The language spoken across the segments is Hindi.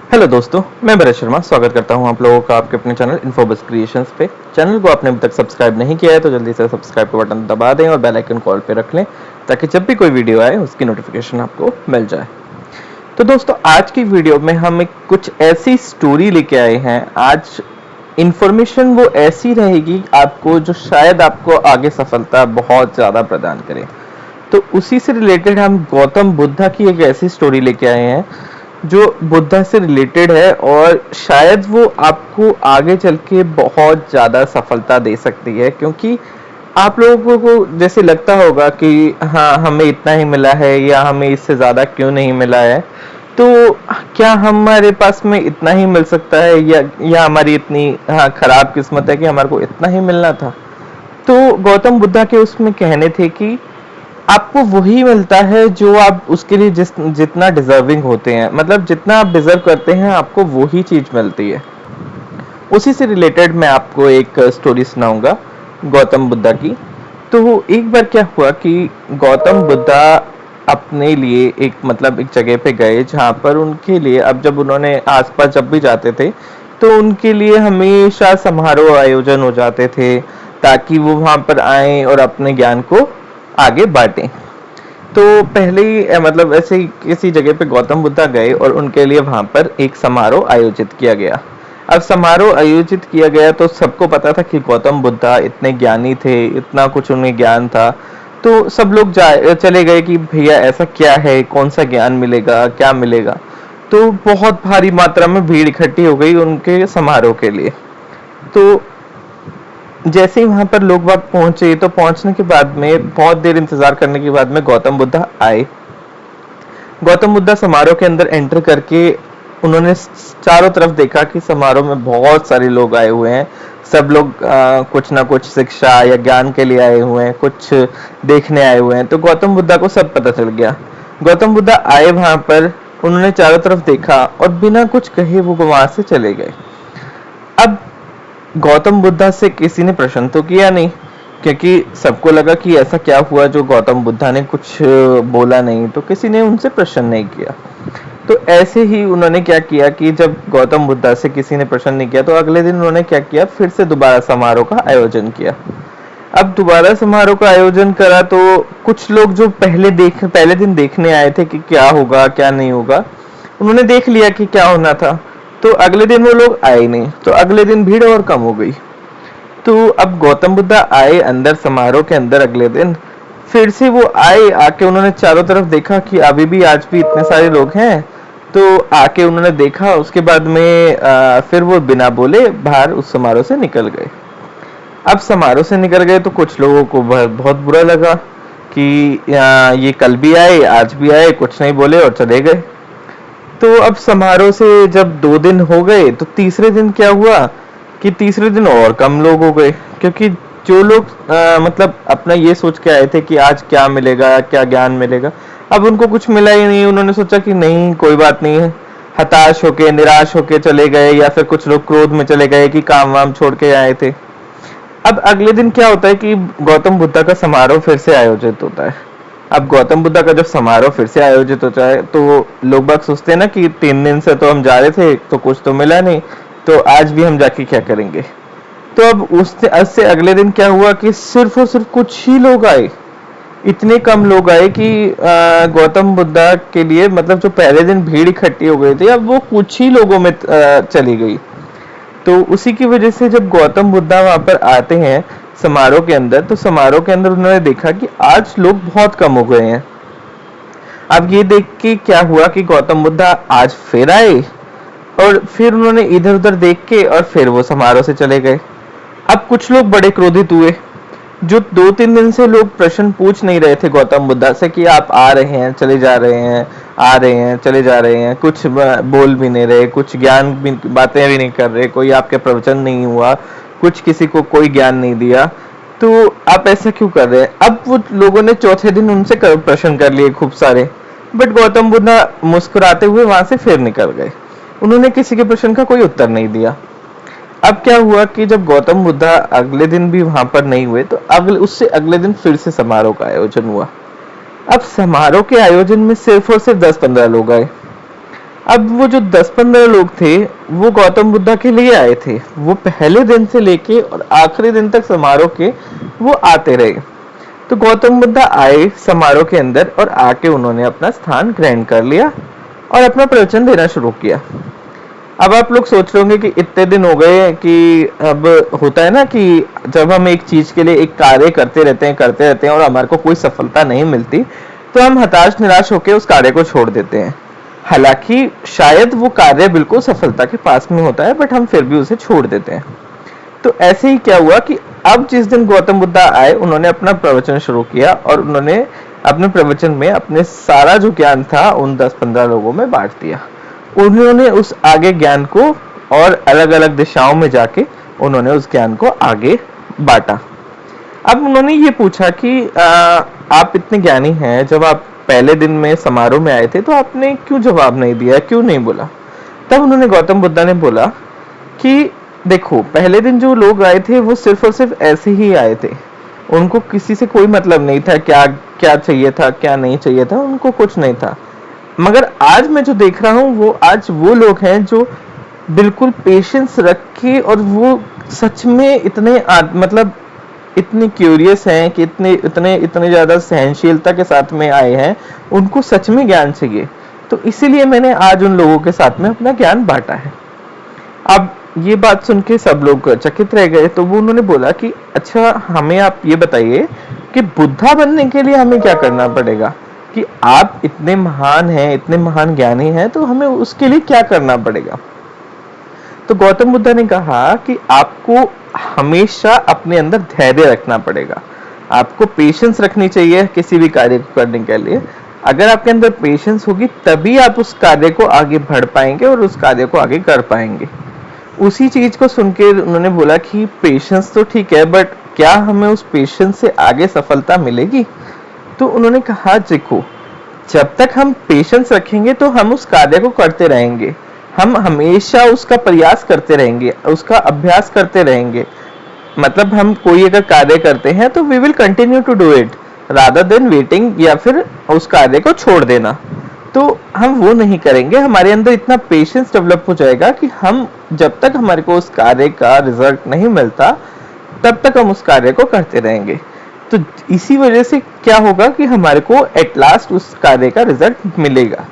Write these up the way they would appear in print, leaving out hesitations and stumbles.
हेलो दोस्तों, मैं भरत शर्मा स्वागत करता हूं आप लोगों का आपके अपने चैनल इन्फोबस क्रिएशंस पे। चैनल को आपने अभी तक सब्सक्राइब नहीं किया है तो जल्दी से सब्सक्राइब का बटन दबा दें और बेल आइकन कॉल पे रख लें ताकि जब भी कोई वीडियो आए उसकी नोटिफिकेशन आपको मिल जाए। तो दोस्तों, आज की वीडियो में हम एक कुछ ऐसी स्टोरी लेके आए हैं। आज इन्फॉर्मेशन वो ऐसी रहेगी आपको जो शायद आपको आगे सफलता बहुत ज़्यादा प्रदान करे। तो उसी से रिलेटेड हम गौतम बुद्धा की एक ऐसी स्टोरी लेके आए हैं जो बुद्धा से रिलेटेड है और शायद वो आपको आगे चल के बहुत ज़्यादा सफलता दे सकती है, क्योंकि आप लोगों को जैसे लगता होगा कि हाँ, हमें इतना ही मिला है या हमें इससे ज़्यादा क्यों नहीं मिला है। तो क्या हमारे पास में इतना ही मिल सकता है या हमारी इतनी खराब किस्मत है कि हमारे को इतना ही मिलना था। तो गौतम बुद्धा के उसमें कहने थे कि आपको वही मिलता है जो आप उसके लिए जितना डिजर्विंग होते हैं, मतलब जितना आप डिजर्व करते हैं आपको वही चीज मिलती है। उसी से रिलेटेड मैं आपको एक स्टोरी सुनाऊंगा गौतम बुद्धा की। तो एक बार क्या हुआ कि गौतम बुद्धा अपने लिए एक जगह पे गए जहाँ पर उनके लिए, अब जब उन्होंने आसपास जब भी जाते थे तो उनके लिए हमेशा समारोह आयोजन हो जाते थे ताकि वो वहां पर आए और अपने ज्ञान को आगे बांटें। तो पहले ही ऐसे ही किसी जगह पे गौतम बुद्धा गए और उनके लिए वहां पर एक समारोह आयोजित किया गया। अब समारोह आयोजित किया गया तो सबको पता था कि गौतम बुद्धा इतने ज्ञानी थे, इतना कुछ उन्हें ज्ञान था। तो सब लोग चले गए कि भैया ऐसा क्या है, कौन सा ज्ञान मिलेगा, क्या मिलेगा। तो बहुत भारी मात्रा में भीड़ इकट्ठी हो गई उनके समारोह के लिए। तो जैसे ही वहां पर लोग बाग पहुंचे तो पहुंचने के बाद में बहुत देर इंतजार करने के बाद में गौतम बुद्धा आए। गौतम बुद्धा समारोह के अंदर एंटर करके उन्होंने चारों तरफ देखा कि समारोह में बहुत सारे लोग आए हुए हैं। सब लोग कुछ ना कुछ शिक्षा या ज्ञान के लिए आए हुए हैं, कुछ देखने आए हुए हैं। तो गौतम बुद्धा को सब पता चल गया। गौतम बुद्धा आए वहां पर, उन्होंने चारों तरफ देखा और बिना कुछ कहे वो वहां से चले गए। अब गौतम बुद्धा से किसी ने प्रश्न तो किया नहीं, क्योंकि सबको लगा कि ऐसा क्या हुआ जो गौतम बुद्धा ने कुछ बोला नहीं, तो किसी ने उनसे प्रश्न नहीं किया। तो ऐसे ही उन्होंने क्या किया कि जब गौतम बुद्धा से किसी ने प्रश्न नहीं किया तो अगले दिन उन्होंने क्या किया, फिर से दोबारा समारोह का आयोजन किया। अब दोबारा समारोह का आयोजन करा तो कुछ लोग जो पहले दिन देखने आए थे कि क्या होगा क्या नहीं होगा, उन्होंने देख लिया कि क्या होना था। तो अगले दिन वो लोग आए नहीं, तो अगले दिन भीड़ और कम हो गई। तो अब गौतम बुद्धा आए अंदर समारोह के अंदर अगले दिन, फिर से वो आए, आके उन्होंने चारों तरफ देखा कि अभी भी आज भी इतने सारे लोग हैं। तो आके उन्होंने देखा, उसके बाद में फिर वो बिना बोले बाहर उस समारोह से निकल गए। अब समारोह से निकल गए तो कुछ लोगों को बहुत बुरा लगा कि ये कल भी आए आज भी आए, कुछ नहीं बोले और चले गए। तो अब समारोह से जब 2 दिन हो गए तो तीसरे दिन क्या हुआ कि तीसरे दिन और कम लोग हो गए, क्योंकि जो लोग अपना ये सोच के आए थे कि आज क्या मिलेगा, क्या ज्ञान मिलेगा, अब उनको कुछ मिला ही नहीं। उन्होंने सोचा कि नहीं, कोई बात नहीं है, हताश होके निराश होके चले गए, या फिर कुछ लोग क्रोध में चले गए कि काम वाम छोड़ के आए थे। अब अगले दिन क्या होता है कि गौतम बुद्धा का समारोह फिर से आयोजित होता है। अब गौतम बुद्धा का जब समारोह फिर से आयोजित होता है तो लोग बाग सोचते हैं ना कि 3 दिन से तो हम जा रहे थे तो कुछ तो मिला नहीं, तो आज भी हम जाके क्या करेंगे। तो अब उससे अगले दिन क्या हुआ कि सिर्फ और सिर्फ कुछ ही लोग आए। इतने कम लोग आए कि गौतम बुद्धा के लिए, मतलब जो पहले दिन भीड़ इकट्ठी हो गई थी, अब वो कुछ ही लोगों में चली गई। तो उसी की वजह से जब गौतम बुद्धा वहां पर आते हैं समारोह के अंदर, तो समारोह के अंदर उन्होंने देखा कि आज लोग बहुत कम हो गए हैं। अब ये देख के क्या हुआ कि गौतम बुद्धा आज फिर आए और फिर उन्होंने इधर उधर देख के और फिर वो समारोह से चले गए। अब कुछ लोग बड़े क्रोधित हुए। जो 2-3 दिन से लोग प्रश्न पूछ नहीं रहे थे गौतम बुद्धा से कि आप आ रहे हैं चले जा रहे हैं, आ रहे हैं चले जा रहे हैं, कुछ बोल भी नहीं रहे, कुछ ज्ञान भी बातें भी नहीं कर रहे, कोई आपके प्रवचन नहीं हुआ, कुछ किसी को कोई ज्ञान नहीं दिया, तो आप ऐसा क्यों कर रहे हैं। अब वो लोगों ने चौथे दिन उनसे प्रश्न कर लिए खूब सारे, बट गौतम बुद्धा मुस्कुराते हुए वहां से फिर निकल गए। उन्होंने किसी के प्रश्न का कोई उत्तर नहीं दिया। अब क्या हुआ कि जब गौतम बुद्धा अगले दिन भी वहां पर नहीं हुए तो उससे अगले दिन फिर से समारोह का आयोजन हुआ। अब समारोह के आयोजन में सिर्फ और सिर्फ 10-15 लोग आए। अब वो जो 10-15 लोग थे वो गौतम बुद्धा के लिए आए थे, वो पहले दिन से लेके और आखिरी दिन तक समारोह के वो आते रहे। तो गौतम बुद्धा आए समारोह के अंदर और आके उन्होंने अपना स्थान ग्रहण कर लिया और अपना प्रवचन देना शुरू किया। अब आप लोग सोच रहे होंगे कि इतने दिन हो गए कि अब होता है ना कि जब हम एक चीज के लिए एक कार्य करते रहते हैं और हमारे को कोई सफलता नहीं मिलती तो हम हताश निराश होकर उस कार्य को छोड़ देते हैं। हालांकि शायद वो कार्य बिल्कुल सफलता के पास में होता है बट हम फिर भी उसे छोड़ देते हैं। तो ऐसे ही क्या हुआ कि अब जिस दिन गौतम बुद्धा आए उन्होंने अपना प्रवचन शुरू किया और उन्होंने अपने प्रवचन में अपने सारा जो ज्ञान था उन 10-15 लोगों में बांट दिया। उन्होंने उस आगे ज्ञान को और अलग अलग दिशाओं में जाके उन्होंने उस ज्ञान को आगे बांटा। अब उन्होंने ये पूछा कि आप इतने ज्ञानी हैं, जब आप पहले दिन में समारोह में आए थे तो आपने क्यों जवाब नहीं दिया, क्यों नहीं बोला? तब उन्होंने गौतम बुद्धा ने बोला कि देखो, पहले दिन जो लोग आए थे वो सिर्फ और सिर्फ ऐसे ही आए थे, उनको किसी से कोई मतलब नहीं था, क्या क्या चाहिए था क्या नहीं चाहिए था, उनको कुछ नहीं था। मगर आज मैं जो देख रहा हूँ वो आज वो लोग हैं जो बिल्कुल पेशेंस रख के और वो सच में इतने मतलब इतने क्यूरियस हैं कि इतने इतने इतने ज्यादा सहनशीलता के साथ में आए हैं, उनको सच में ज्ञान चाहिए। तो इसीलिए मैंने आज उन लोगों के साथ में अपना ज्ञान बांटा है। अब ये बात सुन के सब लोग चकित रह गए। तो वो उन्होंने बोला कि अच्छा, हमें आप ये बताइए कि बुद्धा बनने के लिए हमें क्या करना पड़ेगा, कि आप इतने महान हैं, इतने महान ज्ञानी हैं, तो हमें उसके लिए क्या करना पड़ेगा? तो गौतम बुद्ध ने कहा कि आपको हमेशा अपने अंदर धैर्य रखना पड़ेगा, आपको पेशेंस रखनी चाहिए किसी भी कार्य को करने के लिए। अगर आपके अंदर पेशेंस होगी तभी आप उस कार्य को आगे बढ़ पाएंगे और उस कार्य को आगे कर पाएंगे। उसी चीज को सुन के उन्होंने बोला कि पेशेंस तो ठीक है बट क्या हमें उस पेशेंस से आगे सफलता मिलेगी? तो उन्होंने कहा देखो, जब तक हम पेशेंस रखेंगे तो हम उस कार्य को करते रहेंगे, हम हमेशा उसका प्रयास करते रहेंगे, उसका अभ्यास करते रहेंगे। मतलब हम कोई अगर कार्य करते हैं तो we will continue to do it rather than waiting या फिर उस कार्य को छोड़ देना। तो हम वो नहीं करेंगे, हमारे अंदर इतना पेशेंस डेवलप हो जाएगा कि हम जब तक हमारे को उस कार्य का रिजल्ट नहीं मिलता तब तक हम उस कार्य को करते रहेंगे। तो इसी वजह से क्या होगा कि हमारे को एट लास्ट उस कार्य का रिजल्ट मिलेगा।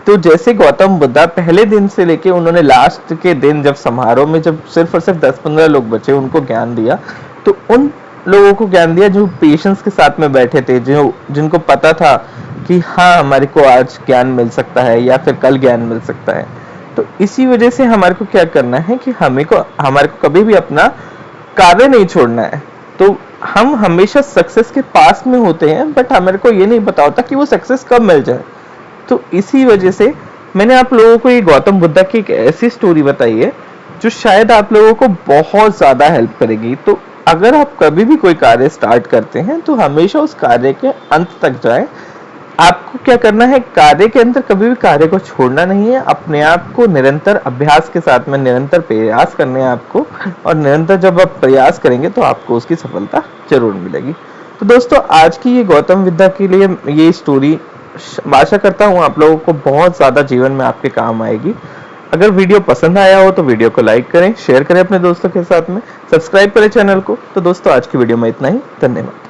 तो जैसे गौतम बुद्धा पहले दिन से लेके उन्होंने लास्ट के दिन जब समारोह में जब सिर्फ और सिर्फ 10-15 लोग बचे उनको ज्ञान दिया, तो उन लोगों को ज्ञान दिया जो पेशेंस के साथ में बैठे थे, जो जिनको पता था कि हाँ हमारे को आज ज्ञान मिल सकता है या फिर कल ज्ञान मिल सकता है। तो इसी वजह से हमारे को क्या करना है कि हमारे को कभी भी अपना कार्य नहीं छोड़ना है। तो हम हमेशा सक्सेस के पास में होते हैं बट हमारे को ये नहीं पता होता कि वो सक्सेस कब मिल जाए। तो इसी वजह से मैंने आप लोगों को ये गौतम बुद्धा की एक ऐसी स्टोरी बताई है जो शायद आप लोगों को बहुत ज्यादा हेल्प करेगी। तो अगर आप कभी भी कोई कार्य स्टार्ट करते हैं तो हमेशा उस कार्य के अंत तक जाएं। आपको क्या करना है, कार्य के अंदर कभी भी कार्य को छोड़ना नहीं है, अपने आप को निरंतर अभ्यास के साथ में निरंतर प्रयास करने हैं आपको, और निरंतर जब आप प्रयास करेंगे तो आपको उसकी सफलता जरूर मिलेगी। तो दोस्तों, आज की ये गौतम बुद्धा के लिए ये स्टोरी आशा करता हूँ आप लोगों को बहुत ज्यादा जीवन में आपके काम आएगी। अगर वीडियो पसंद आया हो तो वीडियो को लाइक करें, शेयर करें अपने दोस्तों के साथ में, सब्सक्राइब करें चैनल को। तो दोस्तों, आज की वीडियो में इतना ही। धन्यवाद।